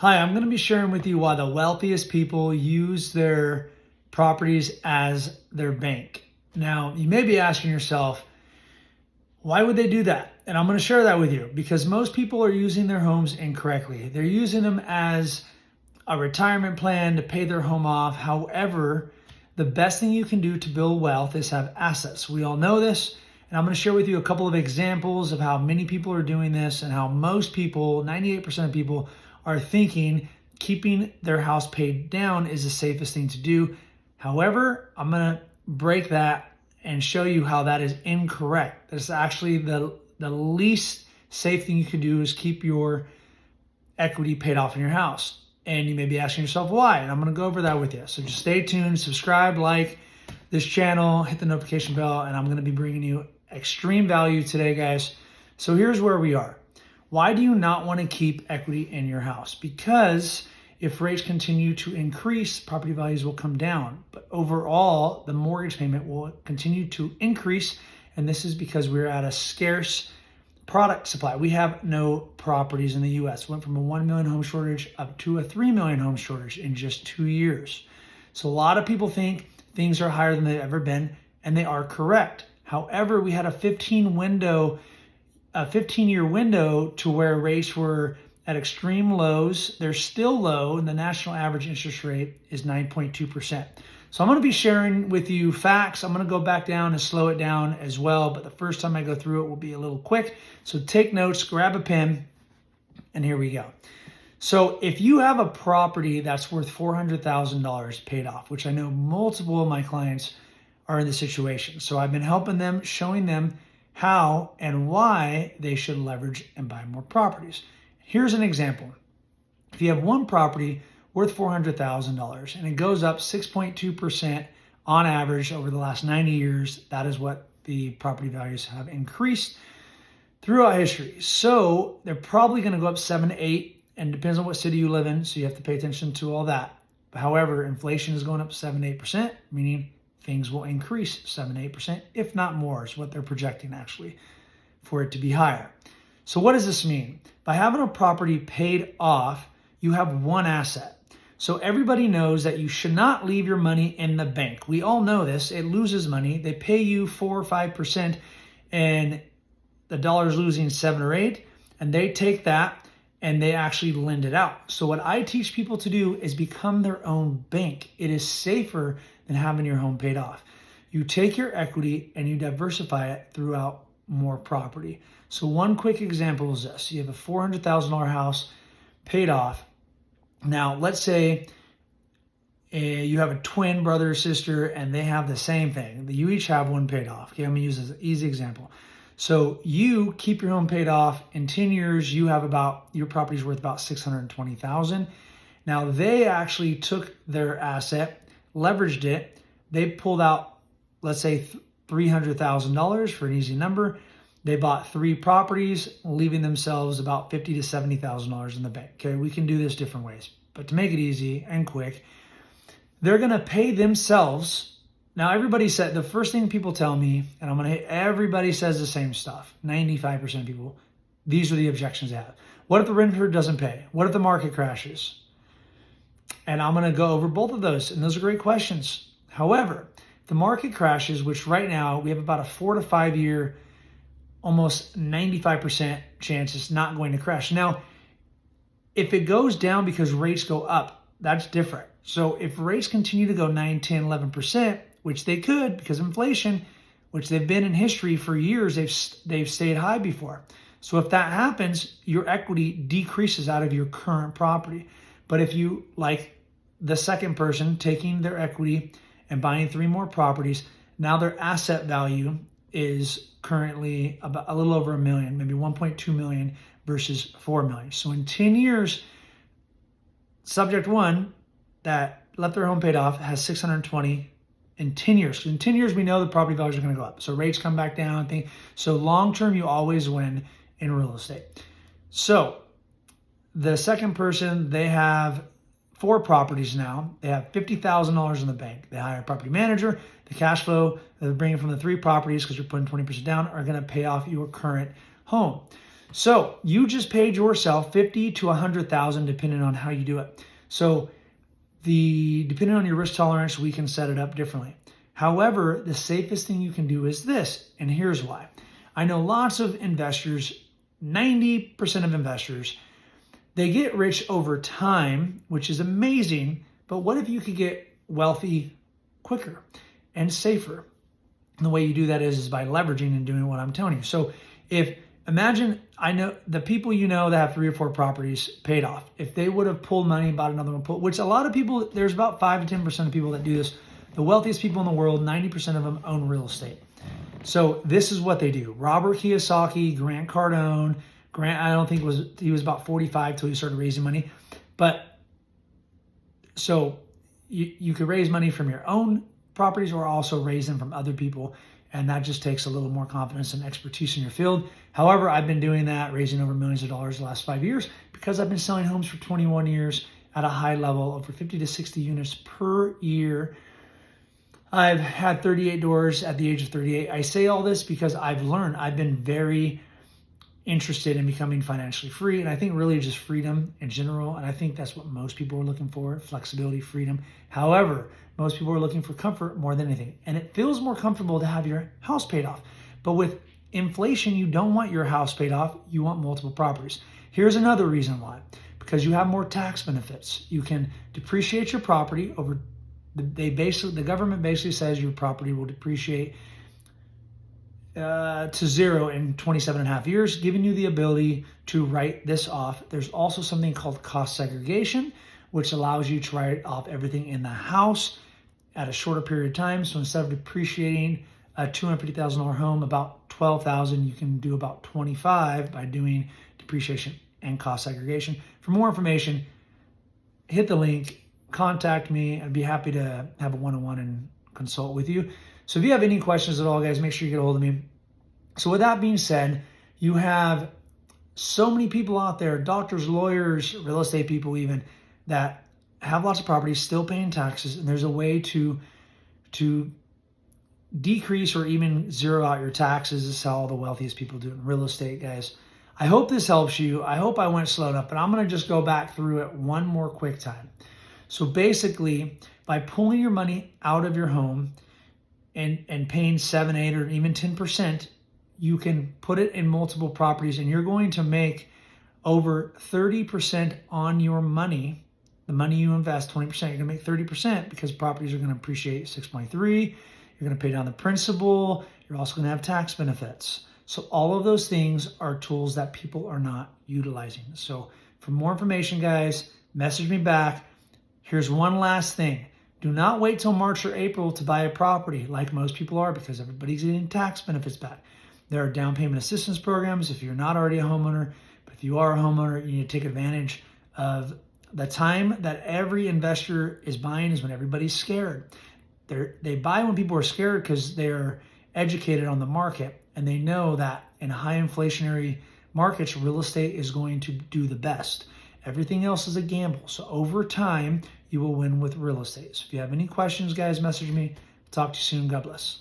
Hi, I'm going to be sharing with you why the wealthiest people use their properties as their bank. Now, you may be asking yourself, why would they do that? And I'm going to share that with you because most people are using their homes incorrectly. They're using them as a retirement plan to pay their home off. However, the best thing you can do to build wealth is have assets. We all know this. And I'm going to share with you a couple of examples of how many people are doing this and how most people, 98% of people, are thinking keeping their house paid down is the safest thing to do. However, I'm going to break that and show you how that is incorrect. That's actually the least safe thing you can do is keep your equity paid off in your house. And you may be asking yourself why, and I'm going to go over that with you. So just stay tuned, subscribe, like this channel, hit the notification bell, and I'm going to be bringing you extreme value today, guys. So here's where we are. Why do you not want to keep equity in your house? Because if rates continue to increase, property values will come down. But overall, the mortgage payment will continue to increase. And this is because we're at a scarce product supply. We have no properties in the U.S. Went from a 1 million home shortage up to a 3 million home shortage in just 2 years. So a lot of people think things are higher than they've ever been, and they are correct. However, we had a 15-year window to where rates were at extreme lows. They're still low, and the national average interest rate is 9.2%. So I'm going to be sharing with you facts. I'm going to go back down and slow it down as well, but the first time I go through it will be a little quick. So take notes, grab a pen, and here we go. So if you have a property that's worth $400,000 paid off, which I know multiple of my clients are in this situation. So I've been helping them, showing them how and why they should leverage and buy more properties. Here's an example. If you have one property worth $400,000 and it goes up 6.2% on average over the last 90 years, that is what the property values have increased throughout history. So they're probably going to go up 7 to 8, and depends on what city you live in, so you have to pay attention to all that. However, inflation is going up 7 to 8%, meaning things will increase 7 to 8%, if not more, is what they're projecting actually for it to be higher. So what does this mean? By having a property paid off, you have one asset. So everybody knows that you should not leave your money in the bank. We all know this. It loses money. They pay you 4 or 5%, and the dollar is losing 7 or 8, and they take that and they actually lend it out. So what I teach people to do is become their own bank. It is safer than having your home paid off. You take your equity and you diversify it throughout more property. So one quick example is this. You have a $400,000 house paid off. Now, let's say you have a twin brother or sister and they have the same thing. You each have one paid off. Okay, I'm going to use this as an easy example. So you keep your home paid off. In 10 years, you have your property's worth about $620,000. Now, they actually took their asset, leveraged it. They pulled out, let's say, $300,000 for an easy number. They bought 3 properties, leaving themselves about $50,000 to $70,000 in the bank. Okay, we can do this different ways, but to make it easy and quick, they're going to pay themselves. Now, everybody said, the first thing people tell me, and I'm going to hit, everybody says the same stuff. 95% of people, these are the objections they have. What if the renter doesn't pay? What if the market crashes? And I'm going to go over both of those, and those are great questions. However, if the market crashes, which right now we have about a 4 to 5 year, almost 95% chance it's not going to crash. Now, if it goes down because rates go up, that's different. So if rates continue to go 9, 10, 11%, which they could because of inflation, which they've been in history for years, they've stayed high before. So if that happens, your equity decreases out of your current property. But if you, like the second person, taking their equity and buying 3 more properties, now their asset value is currently about a little over $1 million, maybe 1.2 million versus 4 million. So in 10 years, subject one that left their home paid off has 620 in 10 years. In 10 years, we know the property values are going to go up. So rates come back down. So long term, you always win in real estate. So the second person, they have 4 properties now. They have $50,000 in the bank. They hire a property manager. The cash flow they're bringing from the 3 properties, because you're putting 20% down, are going to pay off your current home. So you just paid yourself 50 to 100,000 depending on how you do it. So depending on your risk tolerance, we can set it up differently. However, the safest thing you can do is this, and here's why. I know lots of investors, 90% of investors, they get rich over time, which is amazing, but what if you could get wealthy quicker and safer? And the way you do that is by leveraging and doing what I'm telling you. So imagine, I know the people you know that have 3 or 4 properties paid off. If they would have pulled money and bought another one, which a lot of people, there's about 5 to 10% of people that do this. The wealthiest people in the world, 90% of them own real estate. So this is what they do. Robert Kiyosaki, Grant Cardone. Grant, I don't think he was about 45 till he started raising money. But so you could raise money from your own properties or also raise them from other people. And that just takes a little more confidence and expertise in your field. However, I've been doing that, raising over millions of dollars the last 5 years because I've been selling homes for 21 years at a high level, over 50 to 60 units per year. I've had 38 doors at the age of 38. I say all this because I've learned, I've been very interested in becoming financially free. And I think really just freedom in general. And I think that's what most people are looking for, flexibility, freedom. However, most people are looking for comfort more than anything. And it feels more comfortable to have your house paid off. But with inflation, you don't want your house paid off. You want multiple properties. Here's another reason why. Because you have more tax benefits. You can depreciate your property over, the government basically says your property will depreciate to 0 in 27 and a half years, giving you the ability to write this off. There's also something called cost segregation, which allows you to write off everything in the house at a shorter period of time. So instead of depreciating a $250,000 home about $12,000, you can do about $25,000 by doing depreciation and cost segregation. For more information, hit the link, contact me. I'd be happy to have a one-on-one and consult with you. So if you have any questions at all, guys, make sure you get a hold of me. So with that being said, you have so many people out there, doctors, lawyers, real estate people even, that have lots of properties, still paying taxes, and there's a way to decrease or even zero out your taxes. This is how all the wealthiest people do it in real estate, guys. I hope this helps you. I hope I went slow enough, but I'm going to just go back through it one more quick time. So basically, by pulling your money out of your home and paying 7, 8, or even 10%, you can put it in multiple properties, and you're going to make over 30% on your money. The money you invest, 20%, you're going to make 30% because properties are going to appreciate 6.3. You're going to pay down the principal. You're also going to have tax benefits. So all of those things are tools that people are not utilizing. So for more information, guys, message me back. Here's one last thing. Do not wait till March or April to buy a property like most people are, because everybody's getting tax benefits back. There are down payment assistance programs if you're not already a homeowner, but if you are a homeowner, you need to take advantage of the time that every investor is buying is when everybody's scared. They buy when people are scared because they're educated on the market, and they know that in high inflationary markets, real estate is going to do the best. Everything else is a gamble. So over time, you will win with real estate. So if you have any questions, guys, message me. Talk to you soon. God bless.